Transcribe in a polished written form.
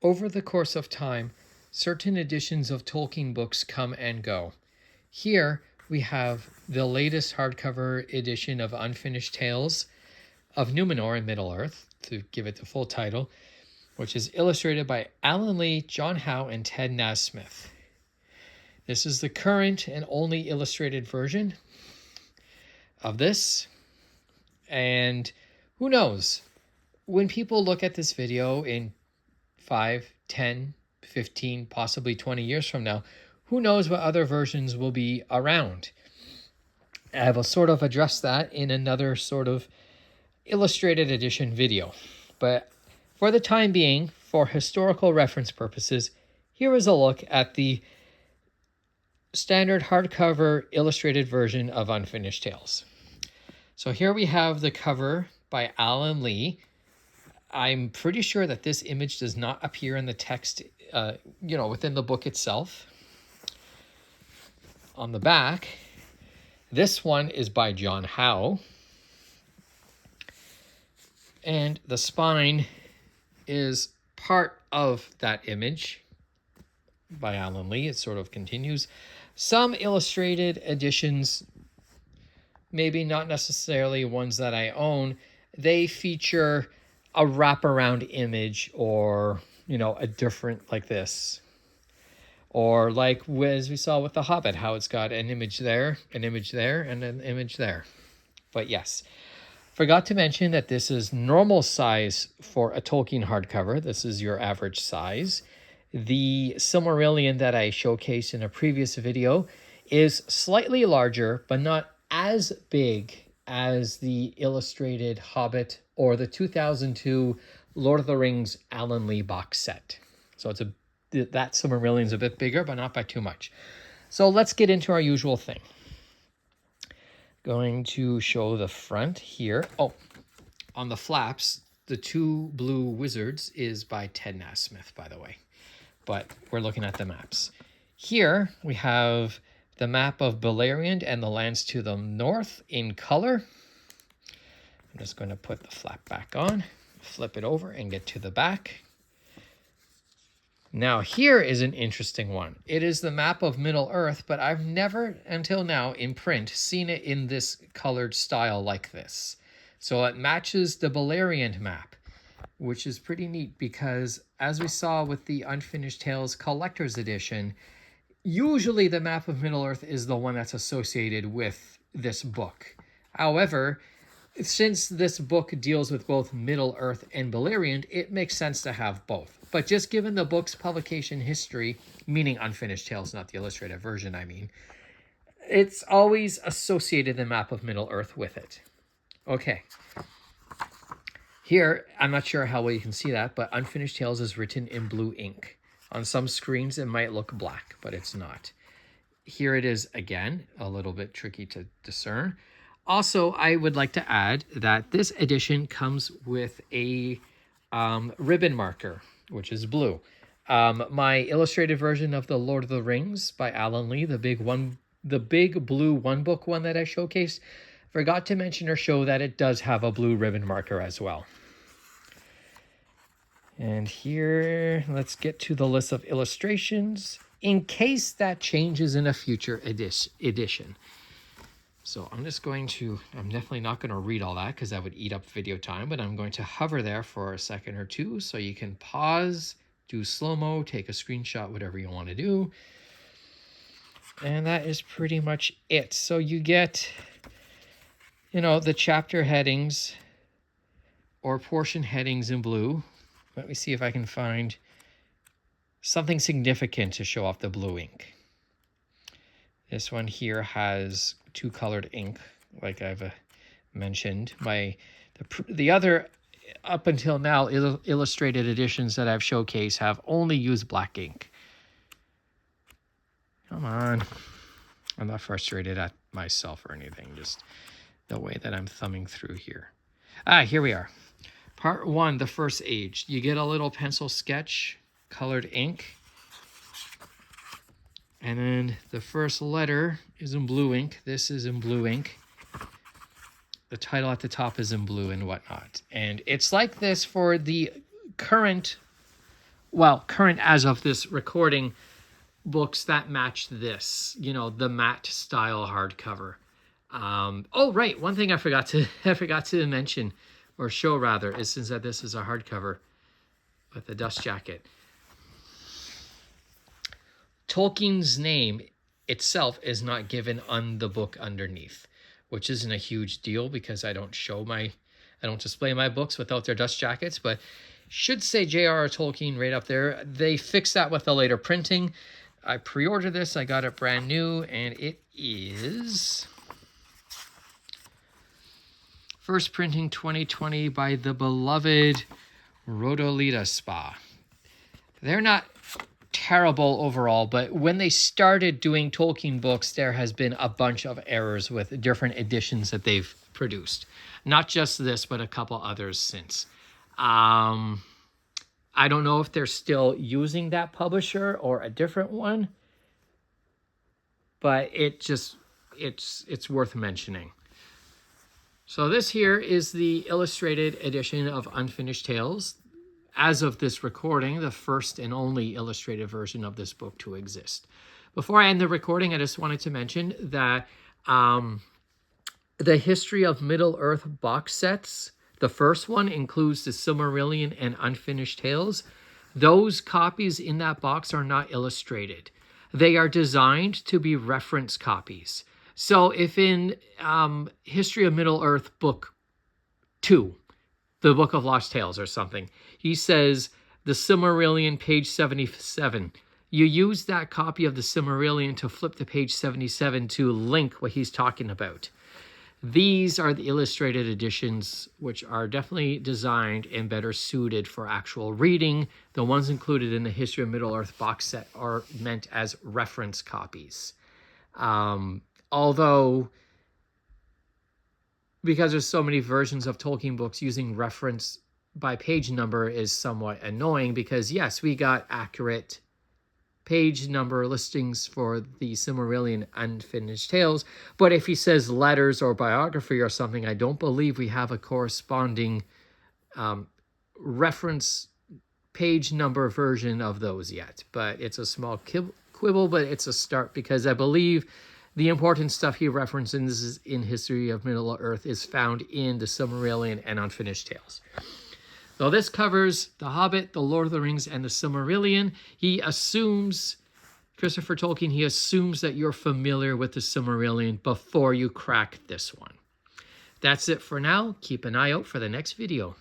Over the course of time, certain editions of Tolkien books come and go. Here we have the latest hardcover edition of Unfinished Tales of Numenor and Middle-earth, to give it the full title, which is illustrated by Alan Lee, John Howe, and Ted Nasmith. This is the current and only illustrated version of this. And who knows? When people look at this video in 5, 10, 15, possibly 20 years from now, who knows what other versions will be around? I will sort of address that in another sort of illustrated edition video. But for the time being, for historical reference purposes, here is a look at the standard hardcover illustrated version of Unfinished Tales. So here we have the cover by Alan Lee. I'm pretty sure that this image does not appear in the text, within the book itself. On the back, this one is by John Howe. And the spine is part of that image by Alan Lee. It sort of continues. Some illustrated editions, maybe not necessarily ones that I own, they feature a wraparound image or, a different like this. Or like as we saw with The Hobbit, how it's got an image there, and an image there. But yes, forgot to mention that this is normal size for a Tolkien hardcover. This is your average size. The Silmarillion that I showcased in a previous video is slightly larger, but not as big as the illustrated Hobbit or the 2002 Lord of the Rings Alan Lee box set. So that Silmarillion is a bit bigger, but not by too much. So let's get into our usual thing. Going to show the front here. Oh, on the flaps, the two blue wizards is by Ted Nasmith, by the way. But we're looking at the maps. Here we have the map of Beleriand and the lands to the north in color. I'm just going to put the flap back on, flip it over, and get to the back. Now here is an interesting one. It is the map of Middle-earth, but I've never, until now, in print, seen it in this colored style like this. So it matches the Beleriand map, which is pretty neat because, as we saw with the Unfinished Tales Collector's Edition, usually the map of Middle-earth is the one that's associated with this book. However, since this book deals with both Middle-earth and Beleriand, it makes sense to have both. But just given the book's publication history, meaning Unfinished Tales, not the illustrated version, it's always associated the map of Middle-earth with it. Okay. Here, I'm not sure how well you can see that, but Unfinished Tales is written in blue ink. On some screens, it might look black, but it's not. Here it is again, a little bit tricky to discern. Also, I would like to add that this edition comes with a ribbon marker, which is blue. My illustrated version of The Lord of the Rings by Alan Lee, the big blue one-book one that I showcased, forgot to mention or show that it does have a blue ribbon marker as well. And here, let's get to the list of illustrations in case that changes in a future edition. So I'm definitely not going to read all that because that would eat up video time, but I'm going to hover there for a second or two so you can pause, do slow-mo, take a screenshot, whatever you want to do. And that is pretty much it. So you get, the chapter headings or portion headings in blue. Let me see if I can find something significant to show off the blue ink. This one here has two colored ink, like I've mentioned. The other, up until now, illustrated editions that I've showcased have only used black ink. Come on. I'm not frustrated at myself or anything, just the way that I'm thumbing through here. Here we are. Part 1, the first age. You get a little pencil sketch, colored ink. And then the first letter is in blue ink. This is in blue ink. The title at the top is in blue and whatnot. And it's like this for the current well, current as of this recording, books that match this, the matte style hardcover. Oh, right. One thing I forgot to mention or show rather is since that this is a hardcover with a dust jacket. Tolkien's name itself is not given on the book underneath, which isn't a huge deal because I don't display my books without their dust jackets, but should say J.R.R. Tolkien right up there. They fixed that with the later printing. I pre-ordered this. I got it brand new, and it is first printing 2020 by the beloved Rodolita Spa. They're not terrible overall, but when they started doing Tolkien books, there has been a bunch of errors with different editions that they've produced. Not just this, but a couple others since. I don't know if they're still using that publisher or a different one, but it's worth mentioning. So this here is the illustrated edition of Unfinished Tales. As of this recording, the first and only illustrated version of this book to exist. Before I end the recording, I just wanted to mention that the History of Middle-earth box sets, the first one includes the Silmarillion and Unfinished Tales. Those copies in that box are not illustrated. They are designed to be reference copies. So if in History of Middle-earth book 2, the Book of Lost Tales or something, he says the Silmarillion, page 77. You use that copy of the Silmarillion to flip to page 77 to link what he's talking about. These are the illustrated editions, which are definitely designed and better suited for actual reading. The ones included in the History of Middle-earth box set are meant as reference copies. Although, because there's so many versions of Tolkien books, using reference by page number is somewhat annoying because, yes, we got accurate page number listings for the Silmarillion Unfinished Tales, but if he says letters or biography or something, I don't believe we have a corresponding reference page number version of those yet. But it's a small quibble, but it's a start because I believe the important stuff he references in History of Middle-earth is found in the Silmarillion and Unfinished Tales. Though this covers The Hobbit, The Lord of the Rings, and the Silmarillion, Christopher Tolkien, he assumes that you're familiar with the Silmarillion before you crack this one. That's it for now. Keep an eye out for the next video.